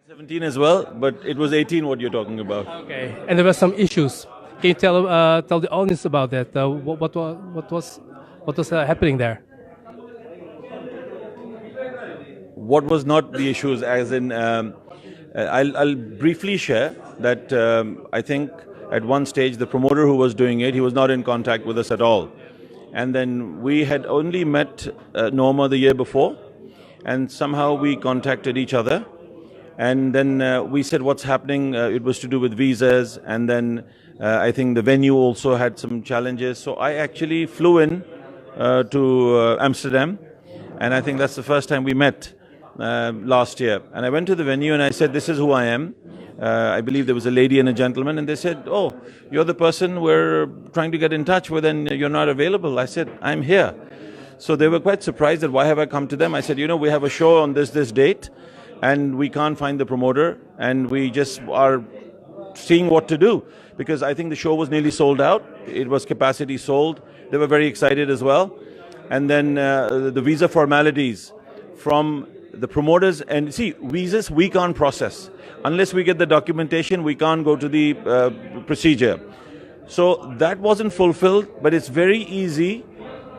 17 as well, but it was 18 what you're talking about. Okay, and there were some issues. Can you tell the audience about that? What was happening there? What was not the issues, as in, I'll briefly share that I think at one stage the promoter who was doing it, he was not in contact with us at all. And then we had only met Norma the year before, and somehow we contacted each other. And then we said, what's happening? It was to do with visas, and then I think the venue also had some challenges. So I actually flew in to Amsterdam, and I think that's the first time we met last year. And I went to the venue and I said, this is who I am. I believe there was a lady and a gentleman, and they said, oh, you're the person we're trying to get in touch with and you're not available. I said, I'm here. So they were quite surprised that why have I come to them. I said, we have a show on this date, and we can't find the promoter, and we just are seeing what to do, because I think the show was nearly sold out. It was capacity sold. They were very excited as well. And then the visa formalities from the promoters, and see, visas we can't process. Unless we get the documentation, we can't go to the procedure. So that wasn't fulfilled, but it's very easy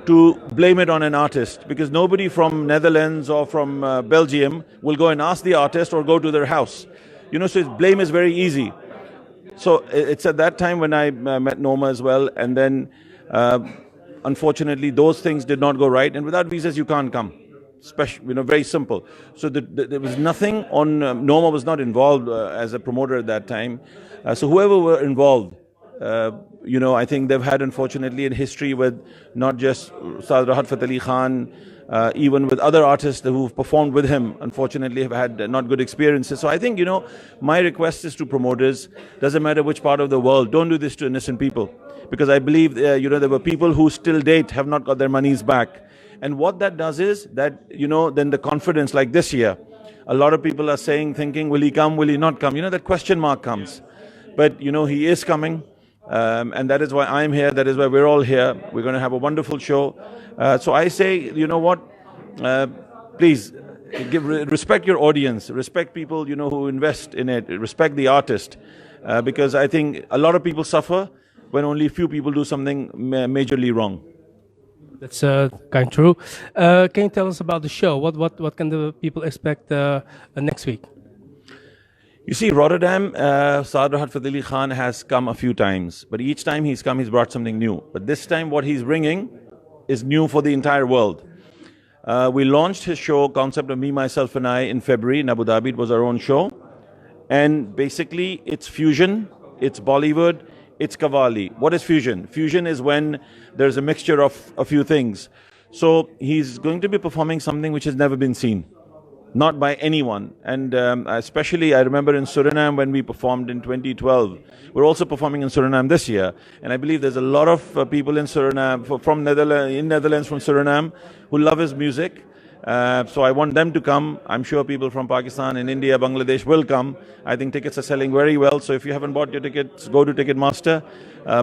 to blame it on an artist, because nobody from Netherlands or from Belgium will go and ask the artist or go to their house. So blame is very easy. So it's at that time when I met Norma as well, and then unfortunately those things did not go right, and without visas you can't come. Very simple. So there was nothing on, Norma was not involved as a promoter at that time. So whoever were involved, I think they've had, unfortunately, a history with not just Saad Rahat Fateh Ali Khan, even with other artists who've performed with him, unfortunately have had not good experiences. So I think, my request is to promoters, doesn't matter which part of the world, don't do this to innocent people. Because I believe, there were people who still date have not got their monies back. And what that does is that, then the confidence, like this year, a lot of people are thinking, will he come, will he not come? That question mark comes. But, he is coming. And that is why I'm here. That is why we're all here. We're going to have a wonderful show. So I say, please respect your audience, respect people, who invest in it, respect the artist. Because I think a lot of people suffer when only a few people do something majorly wrong. That's kind of true. Can you tell us about the show? What can the people expect next week? You see, Rotterdam, Saad Rahat Fateh Ali Khan has come a few times, but each time he's come, he's brought something new. But this time what he's bringing is new for the entire world. We launched his show, Concept of Me, Myself and I, in February in Abu Dhabi. It was our own show. And basically, it's fusion, it's Bollywood, it's Qawwali. What is fusion? Fusion is when there's a mixture of a few things. So he's going to be performing something which has never been seen. Not by anyone. And especially, I remember in Suriname when we performed in 2012. We're also performing in Suriname this year. And I believe there's a lot of people in Suriname, from Netherlands, from Suriname, who love his music. So I want them to come. I'm sure people from Pakistan and India, Bangladesh will come. I think tickets are selling very well. So if you haven't bought your tickets, go to Ticketmaster,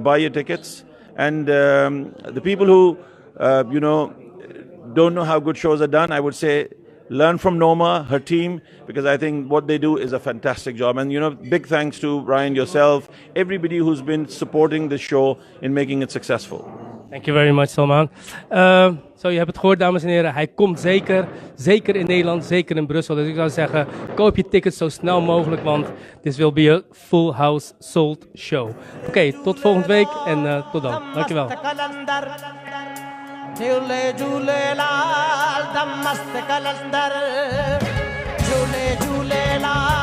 buy your tickets. And the people who, don't know how good shows are done, I would say, learn from Norma, her team, because I think what they do is a fantastic job. And, big thanks to Ryan, yourself, everybody who's been supporting the show in making it successful. Thank you very much, Salman. Zo, je hebt het gehoord, dames en heren. Hij komt zeker. Zeker in Nederland, zeker in Brussel. Dus ik zou zeggen, koop je tickets zo snel mogelijk, want this will be a full house sold show. Oké, tot volgende week en tot dan. Dankjewel. झूले झूले लाल दम मस्त कलंदर झूले झूले लाल